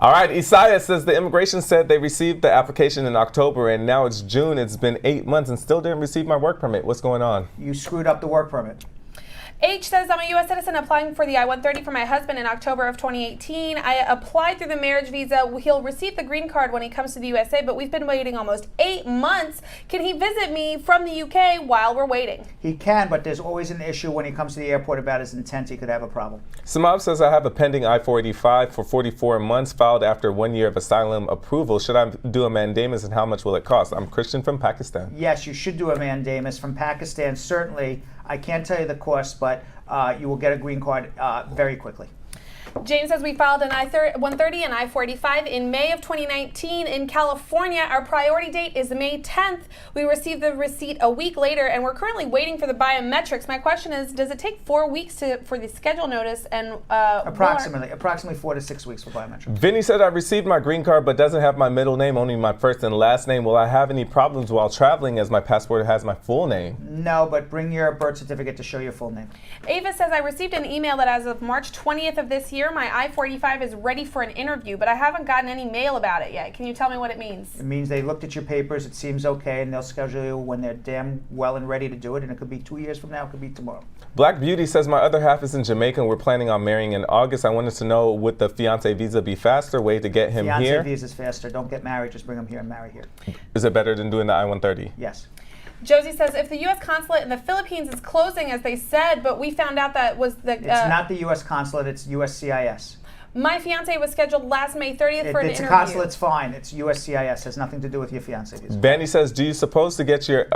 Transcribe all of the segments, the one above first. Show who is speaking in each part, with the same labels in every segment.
Speaker 1: All right, Isaiah says the immigration said they received the application in October and now it's June. It's been 8 months and still didn't receive my work permit. What's going on?
Speaker 2: You screwed up the work permit.
Speaker 3: H says, I'm a U.S. citizen applying for the I-130 for my husband in October of 2018. I applied through the marriage visa. He'll receive the green card when he comes to the USA, but we've been waiting almost 8 months. Can he visit me from the UK while we're waiting?
Speaker 2: He can, but there's always an issue when he comes to the airport about his intent. He could have a problem.
Speaker 1: Samab says, I have a pending I-485 for 44 months filed after 1 year of asylum approval. Should I do a mandamus and how much will it cost? I'm Christian from Pakistan.
Speaker 2: Yes, you should do a mandamus from Pakistan, certainly. I can't tell you the cost, but you will get a green card very quickly.
Speaker 3: James says we filed an I-130 and I-485 in May of 2019 in California. Our priority date is May 10th. We received the receipt a week later, and we're currently waiting for the biometrics. My question is, does it take 4 weeks for the schedule notice? And
Speaker 2: approximately 4 to 6 weeks for biometrics.
Speaker 1: Vinny said I received my green card but doesn't have my middle name, only my first and last name. Will I have any problems while traveling as my passport has my full name?
Speaker 2: No, but bring your birth certificate to show your full name.
Speaker 3: Ava says I received an email that as of March 20th of this year, my I-485 is ready for an interview, but I haven't gotten any mail about it yet. Can you tell me what it means?
Speaker 2: It means they looked at your papers, it seems okay, and they'll schedule you when they're damn well and ready to do it, and it could be 2 years from now, it could be tomorrow.
Speaker 1: Black Beauty says my other half is in Jamaica and we're planning on marrying in August. I wanted to know, would the fiancé visa be faster way to get him here?
Speaker 2: Fiancé visa is faster. Don't get married, just bring him here and marry here.
Speaker 1: Is it better than doing the I-130?
Speaker 2: Yes.
Speaker 3: Josie says, if the U.S. consulate in the Philippines is closing, as they said, but we found out that was the...
Speaker 2: It's not the U.S. consulate, it's USCIS.
Speaker 3: My fiancé was scheduled last May 30th for an interview.
Speaker 2: It's a consulate's fine. It's USCIS. Has nothing to do with your fiancé visa.
Speaker 1: Benny says, are you supposed to get your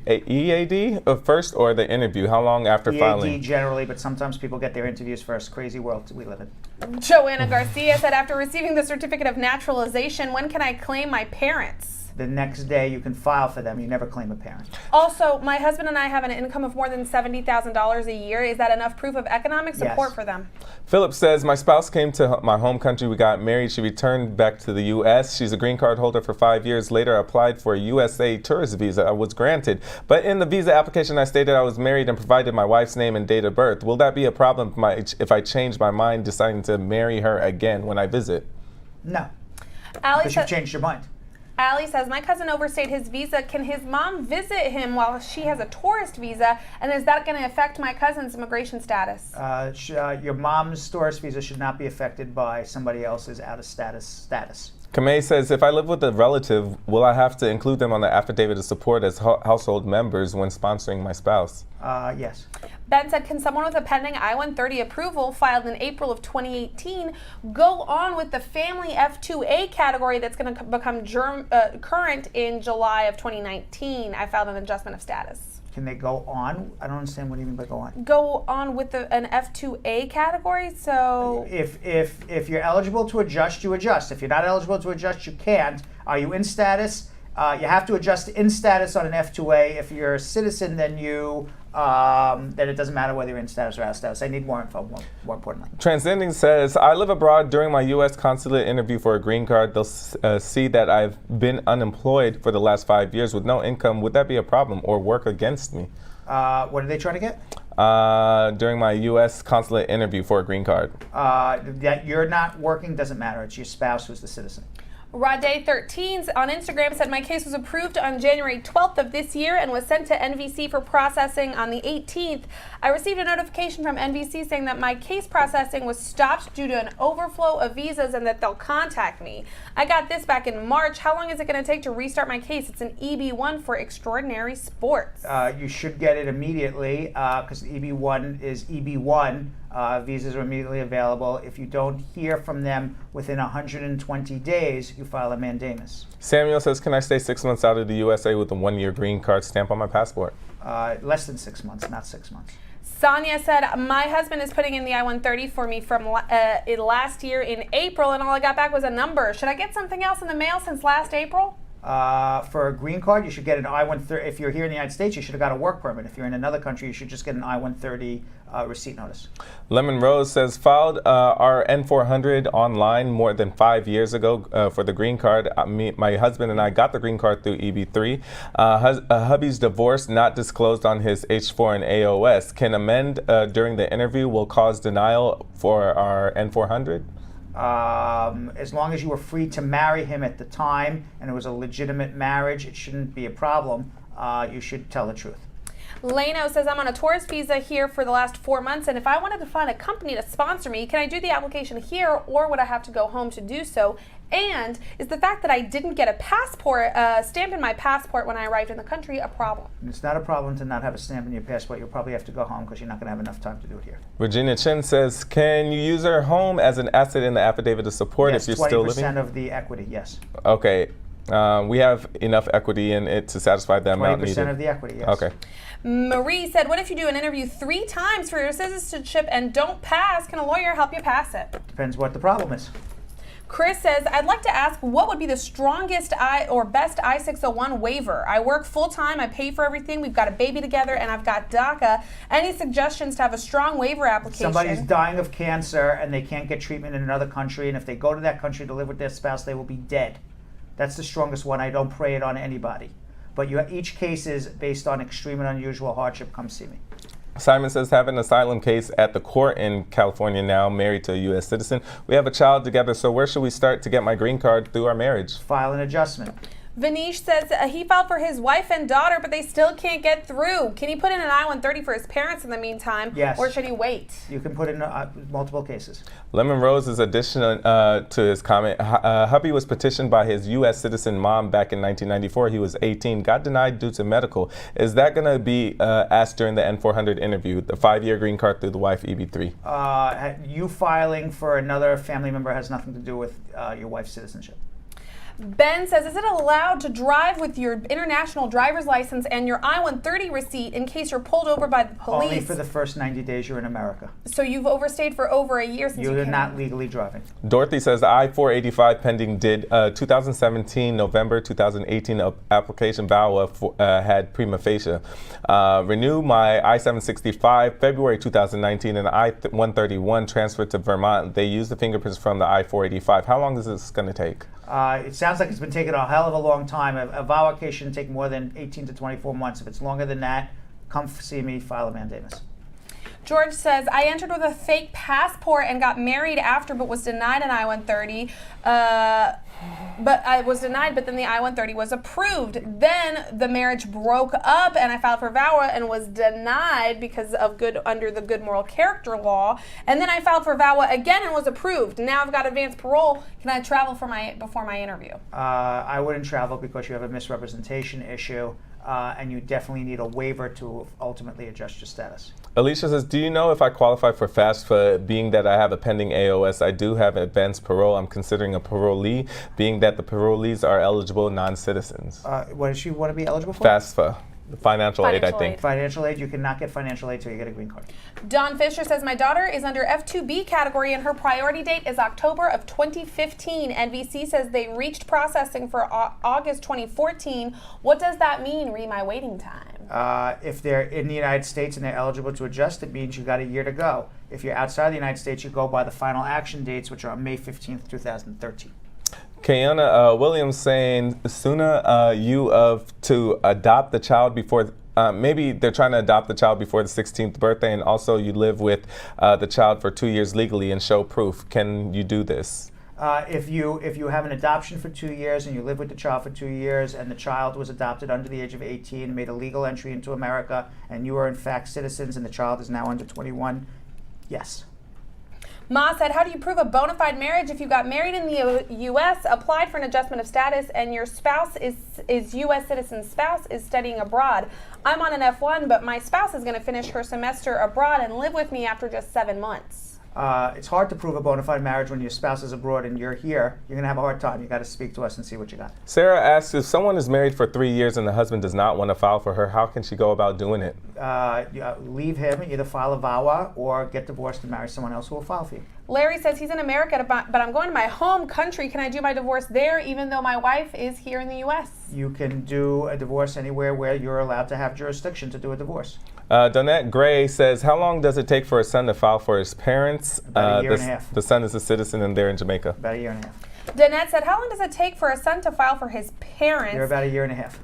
Speaker 1: EAD first or the interview? How long after filing?
Speaker 2: EAD generally, but sometimes people get their interviews first. Crazy world we live in.
Speaker 3: Joanna Garcia said, after receiving the certificate of naturalization, when can I claim my parents?
Speaker 2: The next day you can file for them. You never claim a parent.
Speaker 3: Also, my husband and I have an income of more than $70,000 a year. Is that enough proof of economic support for them?
Speaker 1: Philip says, my spouse came to my home country. We got married. She returned back to the U.S. She's a green card holder for 5 years. Later, I applied for a USA tourist visa. I was granted. But in the visa application, I stated I was married and provided my wife's name and date of birth. Will that be a problem if I change my mind, deciding to marry her again when I visit?
Speaker 2: No, because you've changed your mind.
Speaker 3: Allie says, my cousin overstayed his visa. Can his mom visit him while she has a tourist visa? And is that going to affect my cousin's immigration status?
Speaker 2: Your mom's tourist visa should not be affected by somebody else's out-of-status.
Speaker 1: Kamei says, if I live with a relative, will I have to include them on the affidavit of support as household members when sponsoring my spouse?
Speaker 2: Yes.
Speaker 3: Ben said, can someone with a pending I-130 approval filed in April of 2018 go on with the family F2A category that's going to become current in July of 2019? I filed an adjustment of status.
Speaker 2: Can they go on? I don't understand what you mean by go on.
Speaker 3: Go on with an F2A category? So
Speaker 2: if you're eligible to adjust, you adjust. If you're not eligible to adjust, you can't. Are you in status? You have to adjust in status on an F2A. If you're a citizen, then then it doesn't matter whether you're in status or out of status. I need more info, more importantly.
Speaker 1: Transcending says, I live abroad. During my U.S. consulate interview for a green card, they'll see that I've been unemployed for the last 5 years with no income. Would that be a problem or work against me?
Speaker 2: What are they trying to get?
Speaker 1: During my U.S. consulate interview for a green card.
Speaker 2: That you're not working doesn't matter. It's your spouse who's the citizen.
Speaker 3: Rade13 on Instagram said, my case was approved on January 12th of this year and was sent to NVC for processing on the 18th. I received a notification from NVC saying that my case processing was stopped due to an overflow of visas and that they'll contact me. I got this back in March. How long is it going to take to restart my case? It's an EB1 for extraordinary sports.
Speaker 2: You should get it immediately because EB1 is EB1. Visas are immediately available. If you don't hear from them within 120 days, you file a mandamus.
Speaker 1: Samuel says, can I stay 6 months out of the USA with a 1-year green card stamp on my passport?
Speaker 2: Less than 6 months, not 6 months.
Speaker 3: Sonia said, my husband is putting in the I-130 for me from last year in April, and all I got back was a number. Should I get something else in the mail since last April?
Speaker 2: For a green card, you should get an I-130. If you're here in the United States, you should have got a work permit. If you're in another country, you should just get an I-130 receipt notice.
Speaker 1: Lemon Rose says, filed our N-400 online more than 5 years ago for the green card. My husband and I got the green card through EB3. Hubby's divorce not disclosed on his H4 and AOS. Can amend during the interview will cause denial for our N-400?
Speaker 2: As long as you were free to marry him at the time and it was a legitimate marriage, it shouldn't be a problem. You should tell the truth.
Speaker 3: Leno says, I'm on a tourist visa here for the last 4 months, and if I wanted to find a company to sponsor me, can I do the application here, or would I have to go home to do so? And is the fact that I didn't get a passport, stamp in my passport when I arrived in the country, a problem?
Speaker 2: It's not a problem to not have a stamp in your passport. You'll probably have to go home because you're not going to have enough time to do it here.
Speaker 1: Virginia Chin says, can you use her home as an asset in the affidavit of support
Speaker 2: Yes,
Speaker 1: if you're still living?
Speaker 2: 20% of the equity, yes.
Speaker 1: Okay. We have enough equity in it to sasatisfy the amount needed.
Speaker 2: 20% of the equity, yes.
Speaker 1: Okay.
Speaker 3: Marie said, what if you do an interview 3 times for your citizenship and don't pass? Can a lawyer help you pass it?
Speaker 2: Depends what the problem is.
Speaker 3: Chris says, I'd like to ask what would be the strongest or best I-601 waiver? I work full-time, I pay for everything, we've got a baby together, and I've got DACA. Any suggestions to have a strong waiver application?
Speaker 2: Somebody's dying of cancer and they can't get treatment in another country, and if they go to that country to live with their spouse, they will be dead. That's the strongest one. I don't pray it on anybody. But each case is based on extreme and unusual hardship. Come see me.
Speaker 1: Simon says, have an asylum case at the court in California now, married to a U.S. citizen. We have a child together, so where should we start to get my green card through our marriage?
Speaker 2: File an adjustment.
Speaker 3: Vanish says he filed for his wife and daughter, but they still can't get through. Can he put in an I-130 for his parents in the meantime?
Speaker 2: Yes.
Speaker 3: Or should he wait?
Speaker 2: You can put in multiple cases.
Speaker 1: Lemon Rose's addition to his comment, hubby was petitioned by his U.S. citizen mom back in 1994. He was 18, got denied due to medical. Is that going to be asked during the N400 interview, the 5-year green card through the wife, EB3?
Speaker 2: You filing for another family member has nothing to do with your wife's citizenship.
Speaker 3: Ben says, is it allowed to drive with your international driver's license and your I-130 receipt in case you're pulled over by the police?
Speaker 2: Only for the first 90 days you're in America.
Speaker 3: So you've overstayed for over a year since
Speaker 2: You're not legally driving.
Speaker 1: Dorothy says, I-485 pending did 2017, November 2018 application VAWA had prima facie. Renew my I-765 February 2019 and I-131 transferred to Vermont. They used the fingerprints from the I-485. How long is this going to take?
Speaker 2: It sounds like it's been taking a hell of a long time. A VAWA case shouldn't take more than 18 to 24 months. If it's longer than that, come see me, file a mandamus.
Speaker 3: George says, I entered with a fake passport and got married after, but was denied an I-130. But I was denied, but then the I-130 was approved. Then the marriage broke up and I filed for VAWA and was denied because of under the good moral character law. And then I filed for VAWA again and was approved. Now I've got advanced parole. Can I travel before my interview?
Speaker 2: I wouldn't travel because you have a misrepresentation issue. And you definitely need a waiver to ultimately adjust your status.
Speaker 1: Alicia says, do you know if I qualify for FAFSA, being that I have a pending AOS? I do have advanced parole. I'm considering a parolee, being that the parolees are eligible non-citizens.
Speaker 2: What does she want to be eligible for?
Speaker 1: FAFSA. Financial aid, I think.
Speaker 2: Financial aid, you cannot get financial aid till you get a green card.
Speaker 3: Don Fisher says, my daughter is under F2B category and her priority date is October of 2015. NVC says they reached processing for August 2014. What does that mean, my waiting time?
Speaker 2: If they're in the United States and they're eligible to adjust, it means you got a year to go. If you're outside the United States, you go by the final action dates, which are on May 15th, 2013.
Speaker 1: Kayana Williams saying, sooner to adopt the child before, maybe they're trying to adopt the child before the 16th birthday, and also you live with the child for 2 years legally and show proof. Can you do this?
Speaker 2: If you have an adoption for 2 years and you live with the child for 2 years and the child was adopted under the age of 18, made a legal entry into America, and you are in fact citizens and the child is now under 21, yes.
Speaker 3: Ma said, how do you prove a bona fide marriage if you got married in the U.S., applied for an adjustment of status, and your spouse is U.S. citizen spouse is studying abroad? I'm on an F1, but my spouse is going to finish her semester abroad and live with me after just 7 months.
Speaker 2: It's hard to prove a bona fide marriage when your spouse is abroad and you're here. You're going to have a hard time. You got to speak to us and see what you got.
Speaker 1: Sarah asks, if someone is married for 3 years and the husband does not want to file for her, how can she go about doing it?
Speaker 2: Leave him, either file a VAWA or get divorced and marry someone else who will file for you.
Speaker 3: Larry says he's in America, but I'm going to my home country. Can I do my divorce there even though my wife is here in the U.S.?
Speaker 2: You can do a divorce anywhere where you're allowed to have jurisdiction to do a divorce.
Speaker 1: Donette Gray says, how long does it take for a son to file for his parents?
Speaker 2: About a year and a half.
Speaker 1: The son is a citizen and they're in Jamaica.
Speaker 2: About a year and a half.
Speaker 3: Donette said, how long does it take for a son to file for his parents?
Speaker 2: They're about a year and a half.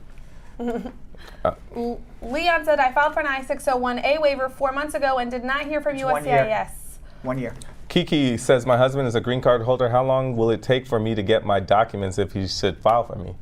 Speaker 3: Leon said, I filed for an I-601A waiver 4 months ago and did not hear from USCIS.
Speaker 2: 1 year.
Speaker 1: Kiki says, my husband is a green card holder. How long will it take for me to get my documents if he should file for me?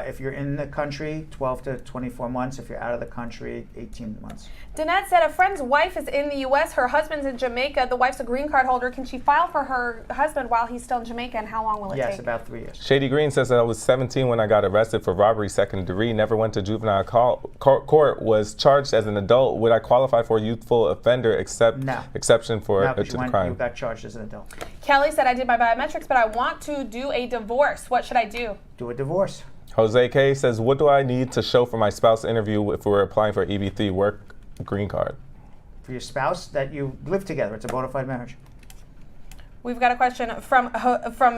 Speaker 2: If you're in the country, 12 to 24 months. If you're out of the country, 18 months.
Speaker 3: Danette said a friend's wife is in the U.S. Her husband's in Jamaica. The wife's a green card holder. Can she file for her husband while he's still in Jamaica, and how long will it take?
Speaker 2: Yes, about 3 years.
Speaker 1: Shady Green says that I was 17 when I got arrested for robbery second degree. Never went to juvenile court. Was charged as an adult. Would I qualify for youthful offender exception for
Speaker 2: No,
Speaker 1: to
Speaker 2: because
Speaker 1: the crime?
Speaker 2: you got charged as an adult.
Speaker 3: Kelly said I did my biometrics, but I want to do a divorce. What should I do?
Speaker 2: Do a divorce.
Speaker 1: Jose K says, what do I need to show for my spouse interview if we're applying for EB3 work green card?
Speaker 2: For your spouse, that you live together. It's a bona fide marriage.
Speaker 3: We've got a question from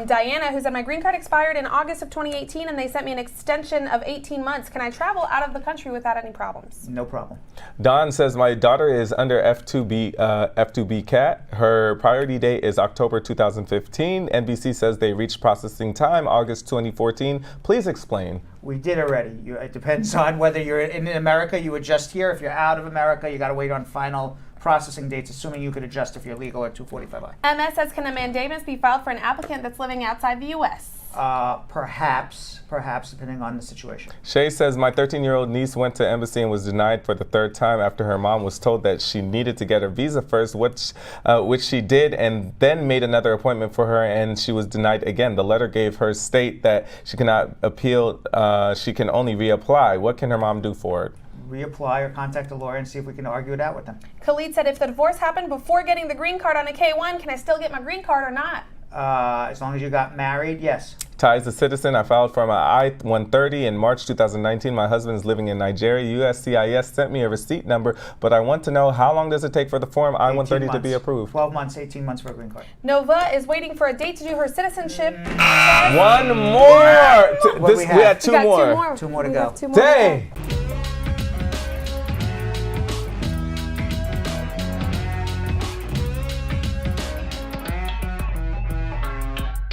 Speaker 3: Diana, who said, my green card expired in August of 2018, and they sent me an extension of 18 months. Can I travel out of the country without any problems?
Speaker 2: No problem.
Speaker 1: Don says, my daughter is under F2B CAT. Her priority date is October 2015. NBC says they reached processing time August 2014. Please explain.
Speaker 2: We did already. It depends on whether you're in America, you adjust here. If you're out of America, you got to wait on final processing dates, assuming you could adjust if you're legal or 245I.
Speaker 3: MS says, can a mandamus be filed for an applicant that's living outside the U.S.?
Speaker 2: Perhaps, depending on the situation.
Speaker 1: Shay says, my 13-year-old niece went to embassy and was denied for the third time after her mom was told that she needed to get her visa first, which she did, and then made another appointment for her, and she was denied again. The letter gave her state that she cannot appeal, she can only reapply. What can her mom do for it?
Speaker 2: Reapply or contact a lawyer and see if we can argue it out with them.
Speaker 3: Khalid said, if the divorce happened before getting the green card on a K-1, can I still get my green card or not?
Speaker 2: As long as you got married, yes.
Speaker 1: Ty is a citizen. I filed for my I-130 in March 2019. My husband is living in Nigeria. USCIS sent me a receipt number, but I want to know how long does it take for the form I-130 to be approved?
Speaker 2: 12 months, 18 months for a green card.
Speaker 3: Nova is waiting for a date to do her citizenship.
Speaker 1: One more! We had two more.
Speaker 2: Two more to go.
Speaker 3: Two more to go.
Speaker 1: Dang!